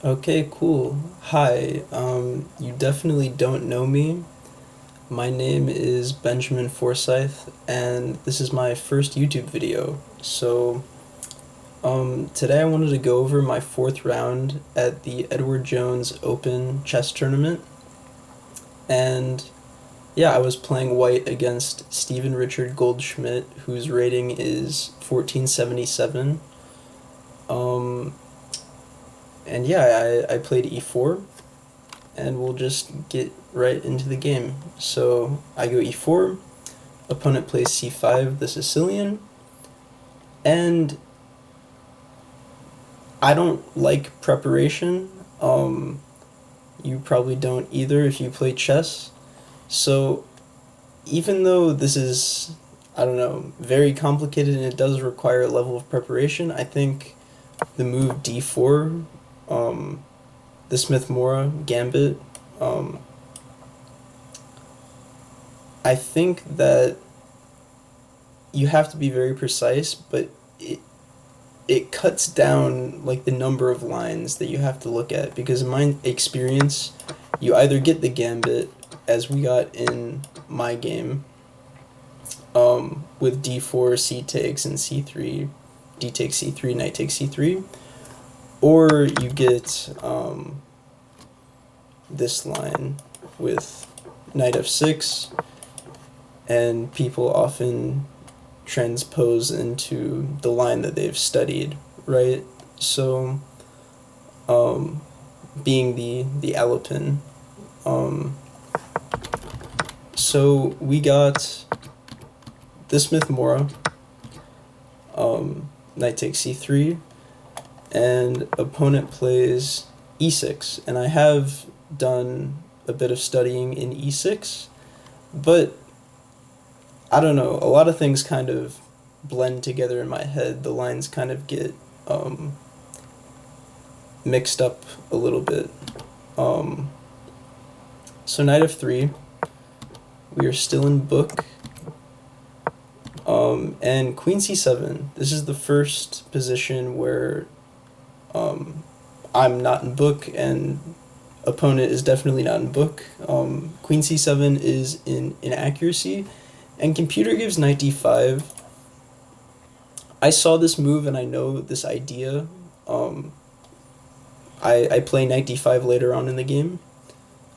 Okay, cool. Hi, you definitely don't know me. My name is Benjamin Forsyth, and this is my first YouTube video. Today I wanted to go over my fourth round at the Edward Jones Open chess tournament. And yeah, I was playing white against Stephen Richard Goldschmidt, whose rating is 1477. Um, and yeah, I played e4, and we'll just get right into the game. So I go e4, opponent plays c5, the Sicilian, and I don't like preparation. You probably don't either if you play chess. So even though this is, I don't know, very complicated and it does require a level of preparation, I think the move d4, um, the Smith-Morra gambit, um, I think that you have to be very precise, but it cuts down like the number of lines that you have to look at, because in my experience, you either get the gambit as we got in my game, with d4, c takes, and c3, d takes c3, knight takes c3, or you get this line with knight f6, and people often transpose into the line that they've studied, right? So, um, being the Alapin. Um, so we got the Smith-Morra, knight takes c3, and opponent plays e6, and I have done a bit of studying in e6, but I don't know, a lot of things kind of blend together in my head. The lines kind of get um, mixed up a little bit. Um, so knight f3, we are still in book, and queen c7. This is the first position where I'm not in book and opponent is definitely not in book. Queen c7 is in inaccuracy, and computer gives knight d5. I saw this move and I know this idea. I play knight d5 later on in the game,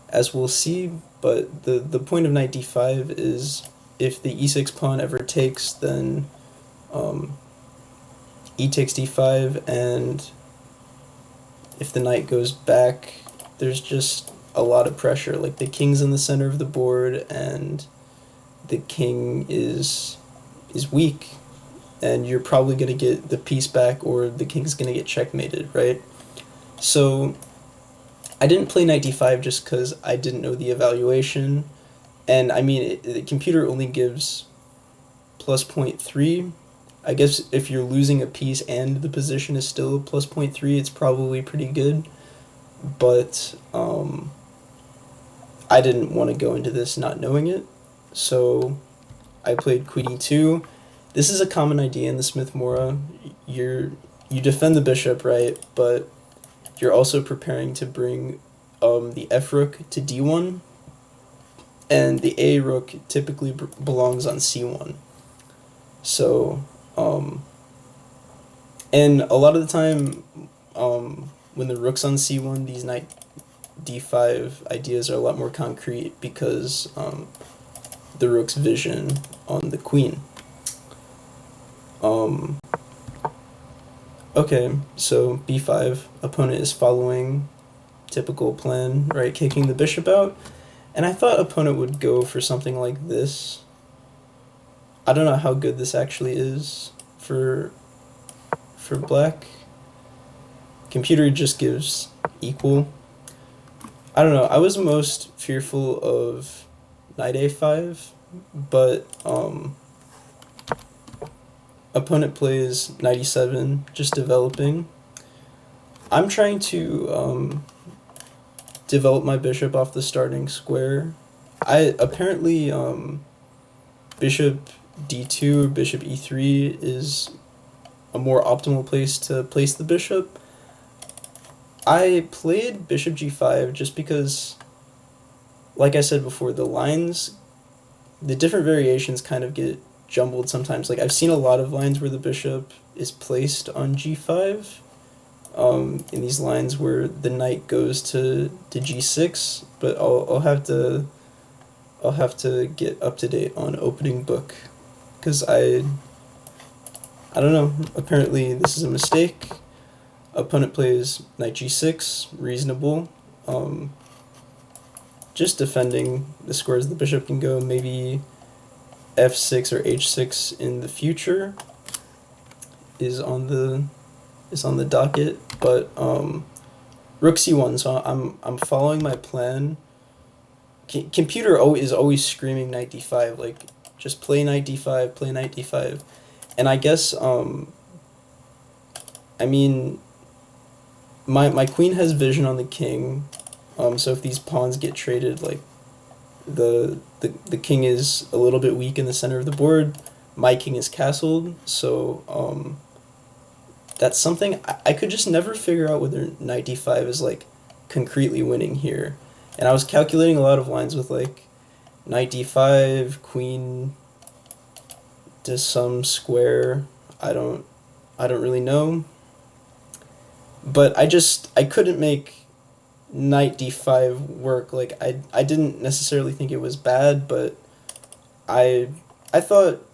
as we'll see, but the point of knight d5 is if the e6 pawn ever takes, then um, e takes d5, and if the knight goes back, there's just a lot of pressure. Like, the king's in the center of the board, and the king is weak, and you're probably going to get the piece back, or the king's going to get checkmated, right? So I didn't play knight d5 just because I didn't know the evaluation, and I mean, the computer only gives plus 0.3. I guess if you're losing a piece and the position is still plus 0.3, it's probably pretty good, but I didn't want to go into this not knowing it, so I played queen e2. This is a common idea in the Smith-Morra. You defend the bishop, right? But you're also preparing to bring the f rook to d1, and the a rook typically belongs on c1. So, and a lot of the time, when the rook's on c1, these knight d5 ideas are a lot more concrete because the rook's vision on the queen. Okay, so b5, opponent is following typical plan, right, kicking the bishop out, and I thought opponent would go for something like this. I don't know how good this actually is for black. Computer just gives equal. I don't know, I was most fearful of knight a5, but opponent plays knight e7, just developing. I'm trying to develop my bishop off the starting square. I apparently bishop d2 or bishop e3 is a more optimal place to place the bishop. I played bishop g5 just because, like I said before, the different variations kind of get jumbled sometimes. Like I've seen a lot of lines where the bishop is placed on g5, in these lines where the knight goes to g6, but I'll have to get up to date on opening book, because I don't know. Apparently this is a mistake. Opponent plays knight g6, reasonable. Um, just defending the squares the bishop can go. Maybe f6 or h6 in the future is on the docket, but rook c1. So I'm following my plan. Computer is always screaming knight d5, like just play knight d5, play knight d5, and I guess I mean my queen has vision on the king, so if these pawns get traded, like the king is a little bit weak in the center of the board. My king is castled, so that's something I could just never figure out whether knight d5 is like concretely winning here. And I was calculating a lot of lines with like knight d5, queen to some square. I don't really know. But I couldn't make knight d5 work. Like I didn't necessarily think it was bad, but I thought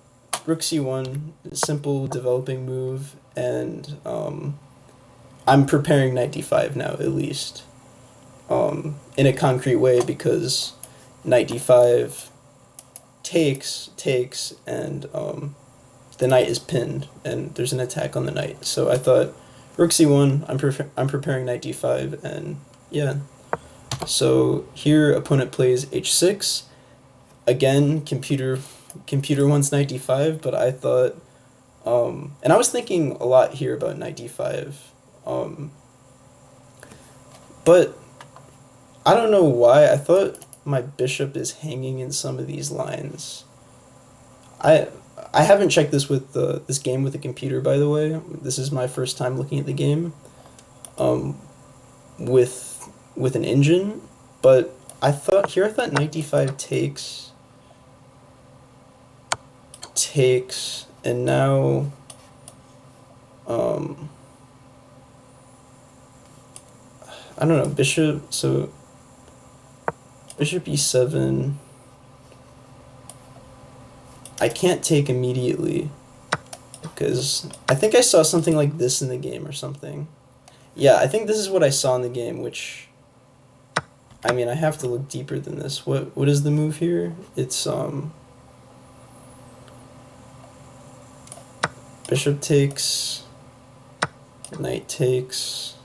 rook c1, simple developing move, and I'm preparing knight d5 now, at least, in a concrete way, because knight d5 takes, and the knight is pinned, and there's an attack on the knight. So I thought rook c1, I'm preparing knight d5, and yeah. So here opponent plays h6. Again, computer wants knight d5, but I thought, and I was thinking a lot here about knight d5, but I don't know why I thought my bishop is hanging in some of these lines. I haven't checked this with this game with the computer, by the way. This is my first time looking at the game, with an engine, but I thought knight d5 takes, and now I don't know, bishop e7. I can't take immediately, because I think I saw something like this in the game or something. Yeah, I think this is what I saw in the game, which, I mean, I have to look deeper than this. What is the move here? It's bishop takes, knight takes,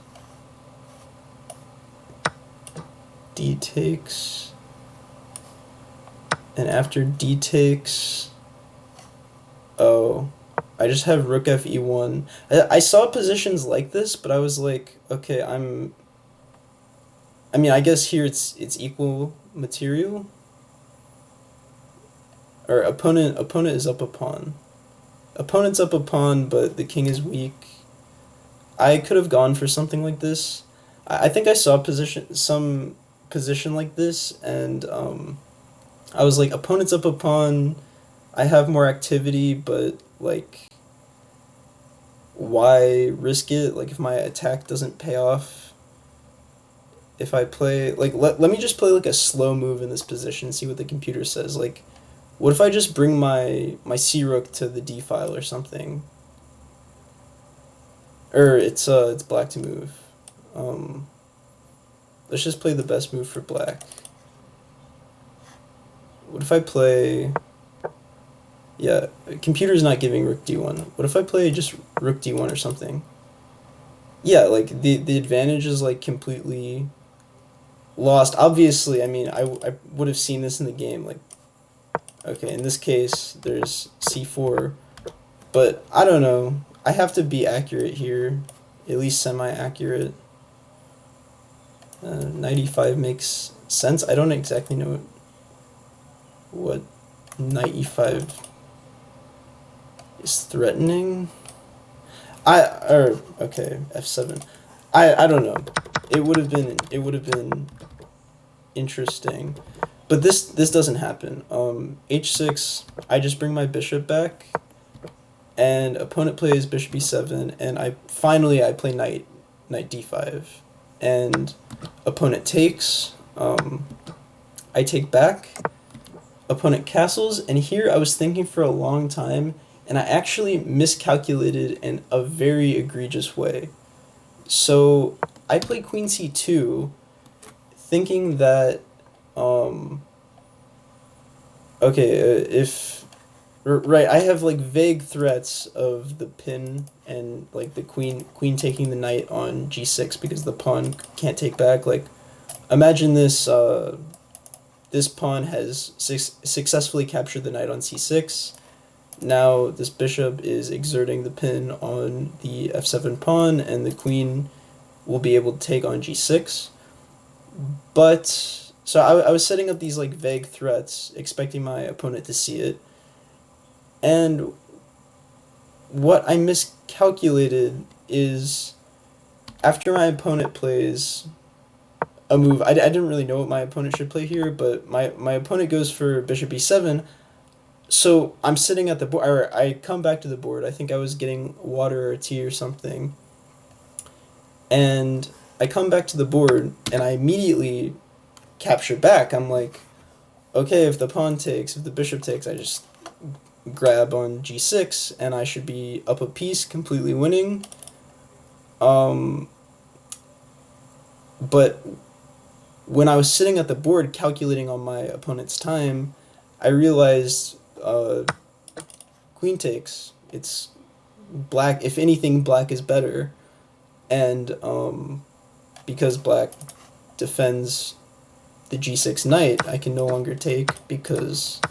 d takes, and after d takes, oh, I just have rook f e1. I saw positions like this, but I was like, okay, I mean, I guess here it's equal material. Or opponent is up a pawn. Opponent's up a pawn, but the king is weak. I could have gone for something like this. I think I saw some position like this, and I was like, opponent's up a pawn, I have more activity, but like, why risk it? Like, if my attack doesn't pay off, if I play, like, let me just play like a slow move in this position, see what the computer says. Like, what if I just bring my c rook to the d file or something? Or it's black to move. Let's just play the best move for black. What if I play... Yeah, computer's not giving rook d1. What if I play just rook d1 or something? Yeah, like, the advantage is, like, completely lost. Obviously, I mean, I would have seen this in the game. Like, okay, in this case, there's c4. But, I don't know. I have to be accurate here. At least semi-accurate. Knight e5 makes sense. I don't exactly know what knight e5 is threatening. Okay, f7. I don't know. it would have been interesting, but this doesn't happen. H6, I just bring my bishop back, and opponent plays bishop e7, and I play knight d5, and opponent takes. I take back. Opponent castles, and here I was thinking for a long time, and I actually miscalculated in a very egregious way. So I play queen c2, thinking that, okay, if right, I have like vague threats of the pin and like the queen taking the knight on g6 because the pawn can't take back. Like, imagine this. This pawn has successfully captured the knight on c6. Now this bishop is exerting the pin on the f7 pawn, and the queen will be able to take on g6. But, so I was setting up these like vague threats, expecting my opponent to see it. And what I miscalculated is, after my opponent plays a move, I didn't really know what my opponent should play here, but my opponent goes for bishop e7. So I'm sitting at the board, or I come back to the board. I think I was getting water or tea or something. And I come back to the board, and I immediately capture back. I'm like, okay, if the pawn takes, if the bishop takes, I just grab on g6, and I should be up a piece, completely winning. But when I was sitting at the board calculating on my opponent's time, I realized queen takes. It's black. If anything, black is better. And because black defends the g6 knight, I can no longer take because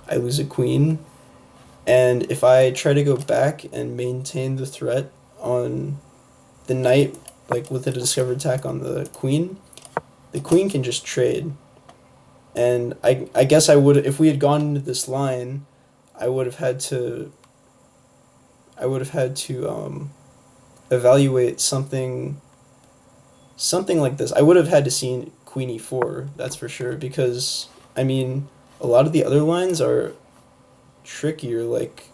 I lose a queen. And if I try to go back and maintain the threat on the knight, like with a discovered attack on the queen can just trade. And I guess I would, if we had gone into this line, I would have had to evaluate something like this. I would have had to see queen e4, that's for sure, because I mean, a lot of the other lines are trickier. Like,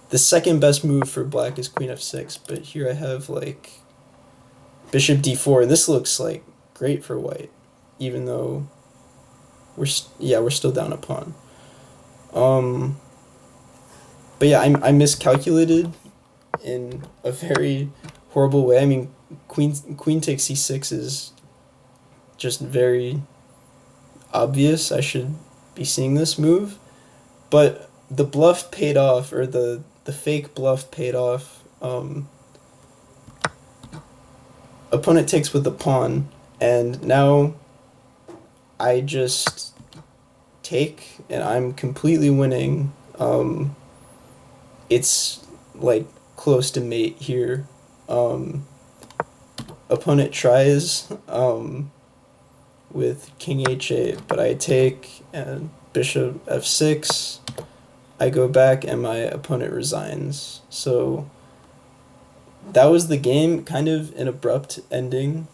the second best move for black is queen f6, but here I have like bishop d4, and this looks like great for white, even though we're still down a pawn. But yeah, I miscalculated in a very horrible way. I mean, queen takes c6 is just very obvious. I should be seeing this move, but the bluff paid off, or the fake bluff paid off. Opponent takes with the pawn, and now I just take, and I'm completely winning. It's like close to mate here. Opponent tries with king h8, but I take, and bishop f6. I go back, and my opponent resigns. So that was the game, kind of an abrupt ending.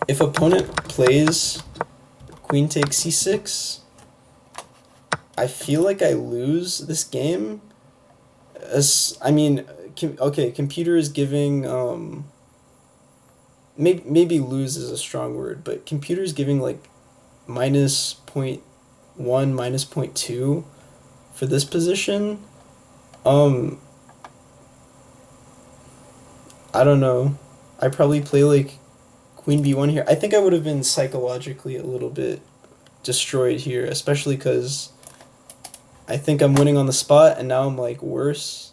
If opponent plays queen takes c6, I feel like I lose this game. I mean, okay, computer is giving, maybe lose is a strong word, but computer is giving like minus 0.1, minus 0.2 for this position. I don't know. I probably play like queen b1 here. I think I would have been psychologically a little bit destroyed here, especially because I think I'm winning on the spot, and now I'm like worse,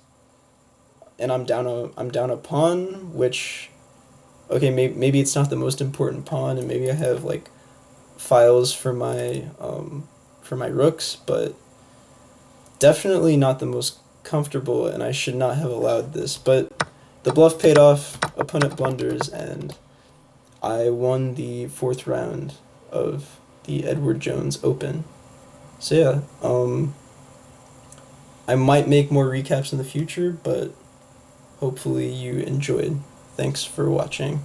and I'm down a pawn, which, okay, maybe it's not the most important pawn, and maybe I have like files for my rooks, but definitely not the most comfortable, and I should not have allowed this. But the bluff paid off, opponent blunders, and I won the 4th round of the Edward Jones Open. So yeah, I might make more recaps in the future, but hopefully you enjoyed. Thanks for watching.